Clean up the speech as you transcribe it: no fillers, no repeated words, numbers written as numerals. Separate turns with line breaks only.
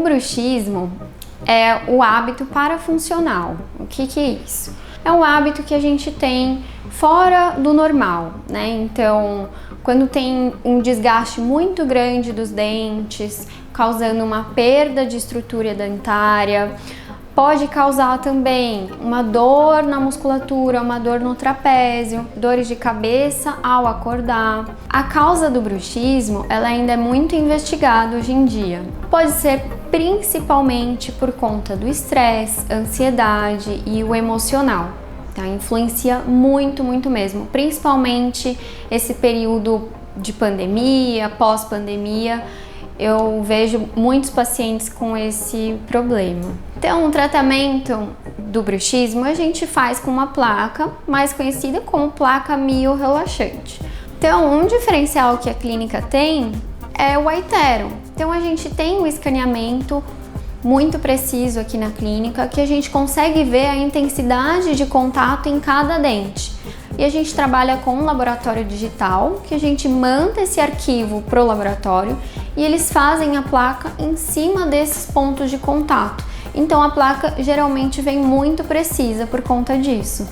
bruxismo é o hábito parafuncional. O que é isso? É um hábito que a gente tem fora do normal, né? Então, quando tem um desgaste muito grande dos dentes, causando uma perda de estrutura dentária, pode causar também uma dor na musculatura, uma dor no trapézio, dores de cabeça ao acordar. A causa do bruxismo, ela ainda é muito investigada hoje em dia. Pode ser principalmente por conta do estresse, ansiedade e o emocional. Tá? Influencia muito mesmo, principalmente esse período de pandemia, pós-pandemia. Eu vejo muitos pacientes com esse problema. Então, o tratamento do bruxismo a gente faz com uma placa, mais conhecida como placa miorrelaxante. Então, um diferencial que a clínica tem é o iTero. Então, a gente tem um escaneamento muito preciso aqui na clínica, que a gente consegue ver a intensidade de contato em cada dente. E a gente trabalha com um laboratório digital, que a gente manda esse arquivo para o laboratório e eles fazem a placa em cima desses pontos de contato. Então a placa geralmente vem muito precisa por conta disso.